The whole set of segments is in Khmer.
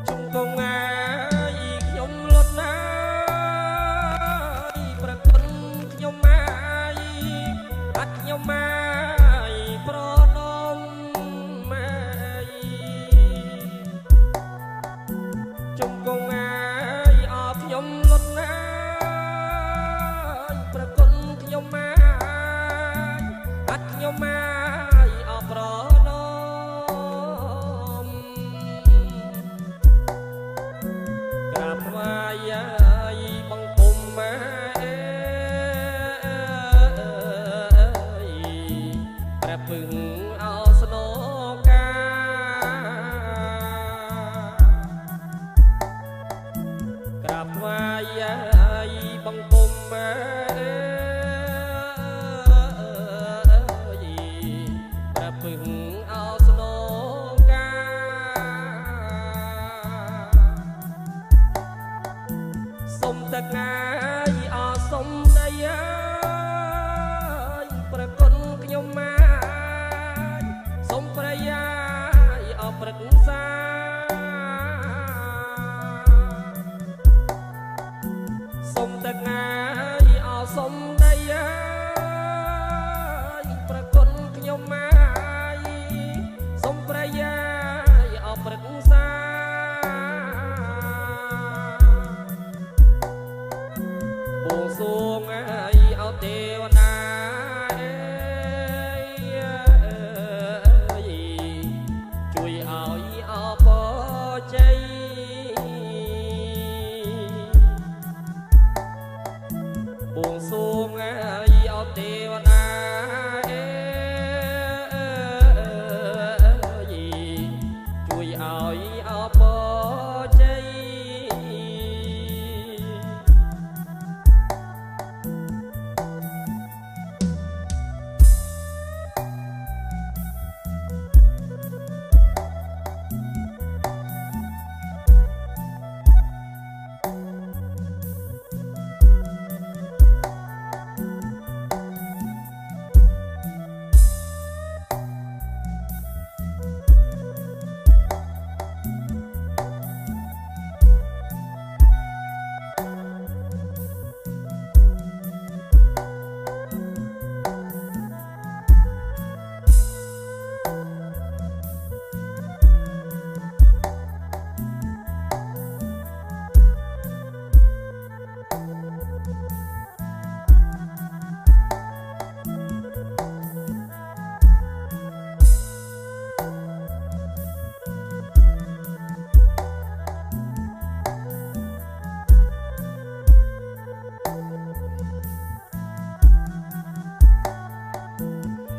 ជុំកងងាយខ្ញុំលត់ណាយប្រគុណខ្ញុំម៉ាយអត់ខ្ញុំម៉ាយប្រណមម៉ាយជុំកងងាយអត់ខ្ញុំលត់ណាយប្រគុណខ្ញុំម៉ាយអត់ខ្ញុំម៉ាយអត់ប្រណមក្រាបថ្វាយបង្គំម៉ែព្រះពឹងអោស្នោកាក្រាបថ្វាយបង្គំម៉ែព្រះពឹងអោស្នោកាសុំតកាយអសុំដីប្រគុណខ្ញុំម៉ាយសុំប្រយាយអព្រឹក្សាសុំតកាយអសុំដីប្រគុណខ្ញុំម៉ាយសុំប្រយាយអព្រឹក្សាបួងសួងអោទេវតាជួយឲ្យអបជ័យបួងសួងអោទេវតាជួយឲ្យអបជ័យ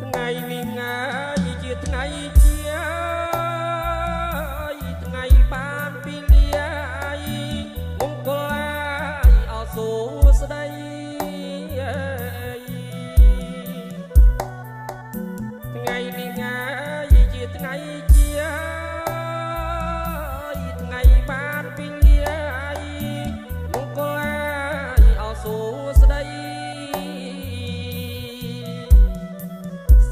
ថ្ងៃវិងាយជាថ្ងៃជាថ្ងៃបានពីលាយមង្គលអសួស្ដីថ្ងៃវិងាយជាថ្ងៃជាថ្ងៃបានពីលាយមង្គលអសួស្ដី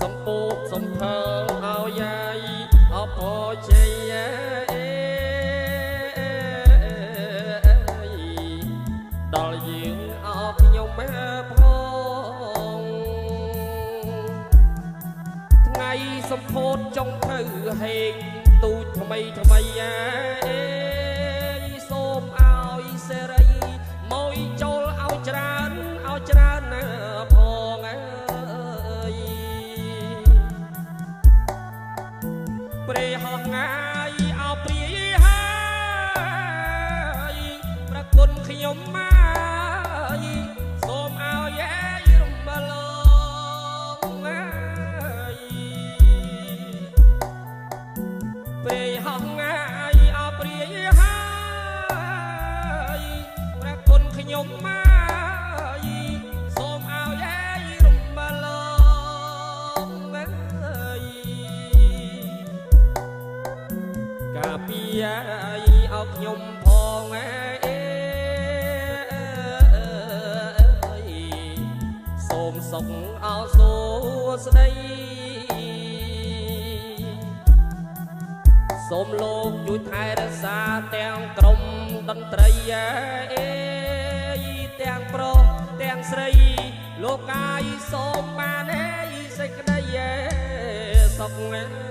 សំពោកសំផើឲ្យយាយអបជ័យដល់យើងអបខ្ញុំផងថ្ងៃសម្ពោធចុងភៅហេងទូចថ្មីសូមឲ្យសេរីមកចូលឲ្យច្រើនណាផងព្រះហងងាយអោព្រាយហើយប្រគុណខ្ញុំម៉ាយសូមឲ្យរំលងព្រះហងងាយអោព្រាយហើយប្រគុណខ្ញុំម៉ាយសូមឲ្យរំលងកាពីឲ្យខ្ញុំផងសូមសុខអោសួស្ដី សូមលោកជួយថែរក្សាទាំងក្រុមតន្ត្រីទាំងប្រុសទាំងស្រីលោកកាយសូមបានសេចក្តីសុខ